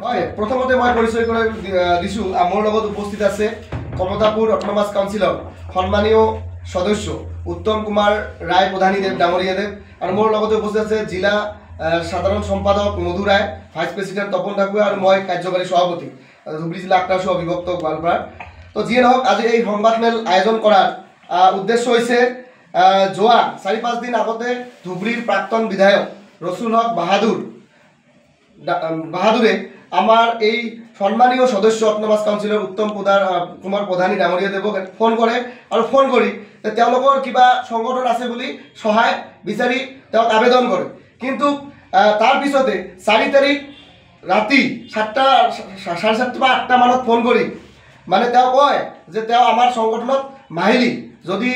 হয় প্রথমতে মই পরিচয় করে দিছো আমার লগত উপস্থিত আছে কমতাপুর অটোনমাস কাউন্সিলর সম্মানীয় সদস্য উত্তম কুমার রায় প্রধানীদেব ডাঙরিয়াদেব আর মোর লগতে উপস্থিত আছে জিলা সাধারণ সম্পাদক মধু রায় ভাইস প্রেসিডেন্ট তপন ঠাকুর আর মই কার্যকারী সভাপতি ধুবড়ী জিলা আক্টাশু অভিভক্ত গোৱালপাৰা। তো যিয়ে নহওক আজি এই সংবাদমেল আয়োজন কৰাৰ উদ্দেশ্য হয়েছে যোৱা 4-5 দিন আগতে ধুবড়ীর প্রাক্তন বিধায়ক রসুল হক বাহাদুরে আমার এই সম্মানীয় সদস্য autonomous councillor Uttam Kumar প্রধানী ডাঙরিয়াদেবক phone করে আর ফোন করি তেওঁলোকৰ কিবা সংগঠন আছে বলে সহায় বিচারি আবেদন করে। কিন্তু তার পিছতে 4 তারিখ রাতি 7:30 বা 8টা মানত ফোন করি মানে কয় যে আমার সংগঠনত মাহিলী যদি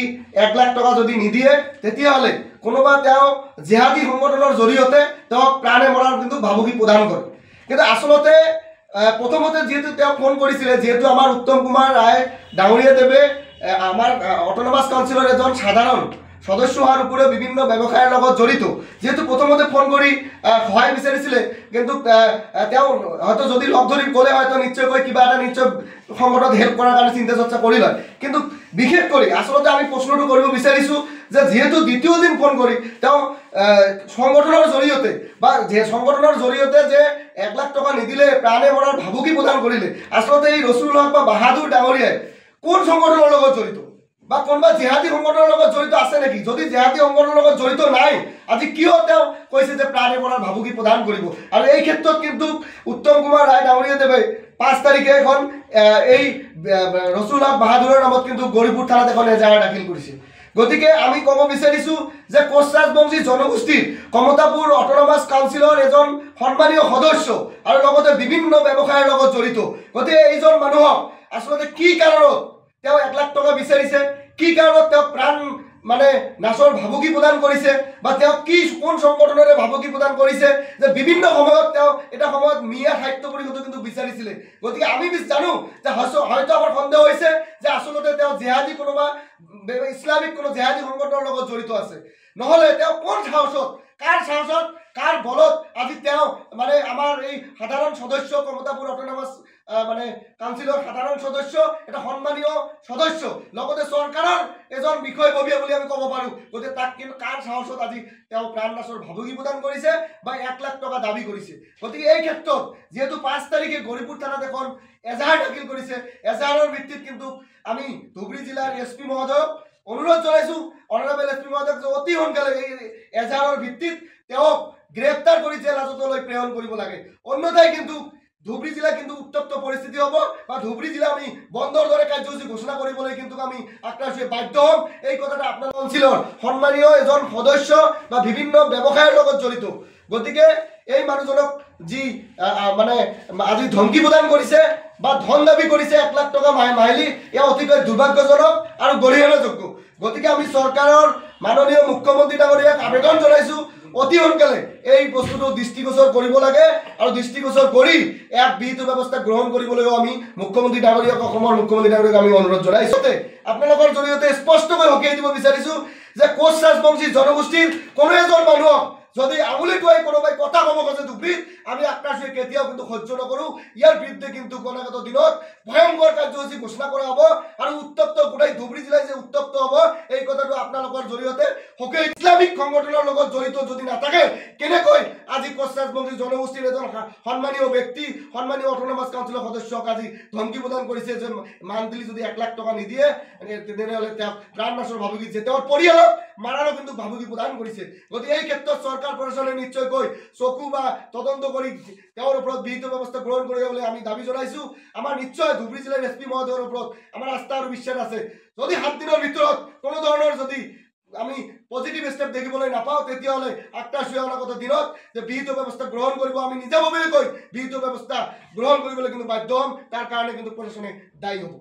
1 লাখ টাকা যদি নিদিয়ে তেতিয়াহ'লে কোনোবা জেহাদী সংগঠনের জড়িয়তে প্রাণে মরার কিন্তু ভাবুকি প্রদান করে। কিন্তু আসলতে প্রথমতে যেহেতু ফোন করেছিল যেহেতু আমার উত্তম কুমার রায় ডাঙরিয়াদেবে আমার অটোনমাস কাউন্সিলর এজন সাধারণ সদস্য হওয়ার উপরে বিভিন্ন ব্যবসায়ের লগত জড়িত যেহেতু প্রথমতে ফোন করি সহায় বিচাৰিছিলে কিন্তু হয়তো যদি লগ ধরি গ'লে হয়তো নিশ্চয়কৈ কিবা এটা নিশ্চয় সংগঠনত হেল্প করার কারণে চিন্তা চর্চা করি লয়। কিন্তু বিশেষ করে আসলতে আমি প্রশ্নটো কৰিব বিচাৰিছোঁ যে যেহেতু দ্বিতীয় দিন ফোন করি সংগঠনের জড়িয়তে বা যে সংগঠনের জড়িয়তে যে 1 লাখ টাকা নিদিলে প্রাণে মরার ভাবুকি প্রদান করিলে আসলতে এই রসুল হক বা বাহাদুর ডাঙরিয়ায় কোন সংগঠনের লগত জড়িত বা কোনোবা জেহাদী সংগঠনের লগত জড়িত আছে নাকি? যদি জেহাদী সংগঠনের লগত জড়িত নাই আজি কিয় কৈছে যে প্রাণে মরার ভাবুকি প্রদান কৰিব। আৰ এই ক্ষেত্ৰত কিন্তু উত্তম কুমাৰ ৰায় ডাঙৰিয়াদেবে 5 তাৰিখে এখন এই ৰসুল হক বাহাদুৰেৰ নামত কিন্তু গৰিপুৰ থানাত এখন এজাহাৰ দাখিল কৰিছে। গতিকে আমি কব বিচাৰিছোঁ যে কোচ ৰাজবংশী জনগোষ্ঠীৰ কমতাপুৰ অটোনমাস কাউন্সিলৰ এজন সম্মানীয় সদস্য আৰু লগতে বিভিন্ন ব্যৱসায়ৰ লগত জড়িত। গতিকে এইজন মানুহক আসলতে কি কাৰণত 1 লাখ টাকা বিচাৰিছে, কি কাৰণত প্ৰাণ মানে নাচৰ ভাবুকি প্ৰদান কৰিছে বা কি কোন সংগঠনেৰে ভাবুকি প্ৰদান কৰিছে যে বিভিন্ন সময়ত এটা সময়ত মিয়া সাহিত্য পৰিষদে কিন্তু বিচাৰিছিলে। গতিকে আমি জানো যে হয়তো আমার সন্দেহ হৈছে যে আসলতে জেহাদী কোনোবা ইসলামিক কোনো জেহাদী সংগঠনের লগত জড়িত আছে, নহলে কোন সাহসত কার বলত আজি মানে আমার এই সাধারণ সদস্য কমতাপুর অটোনমাস মানে কাউন্সিলর সাধারণ সদস্য এটা সম্মানীয় সদস্য লগতে সরকারের এজন বিষয়ববীয়া বলে আমি কব পারো। গতিকে তাক কিন্তু কার সাহসত আজি প্রাণ নাচর ভাবুকি প্রদান করেছে বা 1 লাখ টাকা দাবি করেছে। গতিকে এই ক্ষেত্ৰত যেহেতু 5 তারিখে গরিপুর থানাত এখন এজাহার দাখিল করেছে এজাহারের ভিত্তিত কিন্তু আমি ধুবড়ী জিলার এসপি মহোদয়ক অনুরোধ জনাইছো অনারেবল এসপি মহোদয়ক যে অতি সোনকালে এই এজাহারের ভিত্তিত গ্রেপ্তার করে জেল হাজতলৈ প্রেরণ কৰিব লাগে। অন্যথায় কিন্তু ধুবড়ী জিলা কিন্তু উত্তপ্ত পৰিস্থিতি হব বা ধুবড়ী জিলা আমি বন্ধৰ দৰে কাৰ্যসূচী ঘোষণা কৰিবলৈ কিন্তু আমি আক্ৰান্ত বাধ্য হম। এই কথাটা আপনার কাউন্সিলর সম্মানীয় এজন সদস্য বা বিভিন্ন ব্যবসায়ের লগত জড়িত। গতিকে এই মানুহজনক যি মানে আজি ধমকি প্রদান করেছে বা ধন দাবি করেছে 1 লাখ টাকা মাহিলী এয়া অতিকৈ দুর্ভাগ্যজনক আর গৰিহণাযোগ্য। গতিকে আমি সৰকাৰেৰ মাননীয় মুখ্যমন্ত্ৰী ডাঙৰিয়াক আবেদন জনাইছো অতি সোনকালে এই বস্তুটো দৃষ্টিগোচৰ কৰিব লাগে আৰু দৃষ্টিগোচৰ কৰি এক বিহিত ব্যৱস্থা গ্ৰহণ কৰিবলৈ আমি মুখ্যমন্ত্ৰী ডাঙৰিয়াক মুখ্যমন্ত্ৰী ডাঙৰিয়াক আমি অনুৰোধ জনাইছো। আপোনালোকৰ জৰিয়তে স্পষ্টকৈ সকীয়াই দিব বিচাৰিছো যে কোচ ৰাজবংশী জনগোষ্ঠীৰ কোনো এজন মানুহক যদি আঙুলি টুৱাই কোনোবাই কথা কব খোজে ধুবড়ীত আমি আক্ৰান্ত কেতিয়াও কিন্তু সহ্য নকৰো। ইয়াৰ বিৰুদ্ধে কিন্তু অনাগত দিনত ভয়ঙ্কৰ কাৰ্যসূচী ঘোষণা কৰা হব আৰ উত্তপ্ত গোটাই ধুবড়ী জিলায় যে উত্তপ্ত হব এই কথাটো আপোনালোকৰ জৰিয়তে সকলো ইসলামিক সংগঠনেৰ লগত জড়িত যদি নাথাকে কেনেকৈ আজি কোচ ৰাজবংশী জনগোষ্ঠীৰ এজন সম্মানীয় ব্যক্তি সম্মানীয় অটোনমাস কাউন্সিলৰ সদস্যক আজি ধমকি প্ৰদান কৰেছে যে মান্থলি যদি 1 লাখ টাকা নিদিয়ে তেনেহলে প্ৰাণ নাচৰ ভাবুকি দিছে, পৰিয়ালক মাৰাৰও কিন্তু ভাবুকি প্ৰদান কৰেছে। গতিকে এই ক্ষেত্ৰত সৰকাৰ প্ৰশাসনে নিশ্চয়কৈ চকু বা তদন্ত কৰি ওপৰত বিহিত ব্যবস্থা গ্ৰহণ কৰিব বলে আমি দাবি জনাইছো। আমাৰ নিশ্চয় ধুবড়ী জিলাৰ এসপি মহোদয়েৰ ওপৰত আমাৰ আস্থা আৰ বিশ্বাস আছে। যদি 7 দিনেৰ ভিতৰত কোনো ধরনের যদি আমি পজিটিভ স্টেপ দেখিবলৈ নাপাওঁ তেতিয়াহ'লে অনাগত দিনত যে বিহিত ব্যবস্থা গ্রহণ কৰিব আমি নিজাববীয়াকৈ বিহিত ব্যবস্থা গ্ৰহণ কৰিবলৈ কিন্তু বাধ্য হম। তাৰ কাৰণে কিন্তু প্ৰশাসনে দায়ী হ'ব।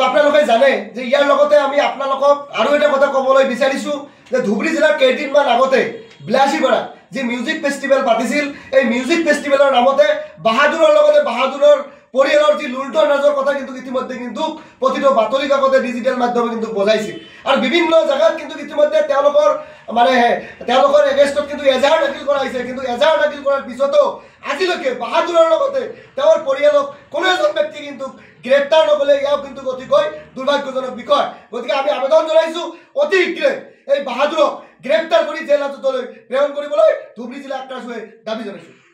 আপোনালোকে জানে যে ইয়াৰ লগতে আমি আপোনালোকক আৰু এটা কথা ক'বলৈ বিচাৰিছো যে ধুবড়ী জিলাৰ কেইদিনমান আগতে বিলাসীপাৰাত যে মিউজিক ফেষ্টিভেল পাতিছিল এই মিউজিক ফেষ্টিভেলৰ নামতে বাহাদুৰৰ লগতে বাহাদুৰৰ পৰিয়ালৰ যি লুণ্ঠন ৰাজৰ কথা কিন্তু ইতিমধ্যে কিন্তু প্ৰতিটো বাতৰি কাকতে ডিজিটেল মাধ্যমে কিন্তু বজাইছে আৰু বিভিন্ন জায়গাত কিন্তু ইতিমধ্যে তেওঁলোকৰ এগেইনষ্টত কিন্তু এজাহাৰ দাখিল কৰা হৈছে কিন্তু এজাহাৰ দাখিল কৰাৰ পিছতো আজিলৈকে বাহাদুৰৰ লগতে তেওঁৰ পৰিয়ালক কোনো এজন ব্যক্তি কিন্তু গ্ৰেপ্তাৰ নকৰিলে ইয়াও কিন্তু অতিকৈ দুৰ্ভাগ্যজনক বিষয় গতিকে আমি আবেদন জনাইছো অতি শীঘ্ৰে এই বাহাদুৰক গ্ৰেপ্তাৰ কৰি জেল হাজতলৈ প্ৰেৰণ কৰিবলৈ ধুবুৰী জিলা আক্ৰাসুৱে দাবী জনাইছো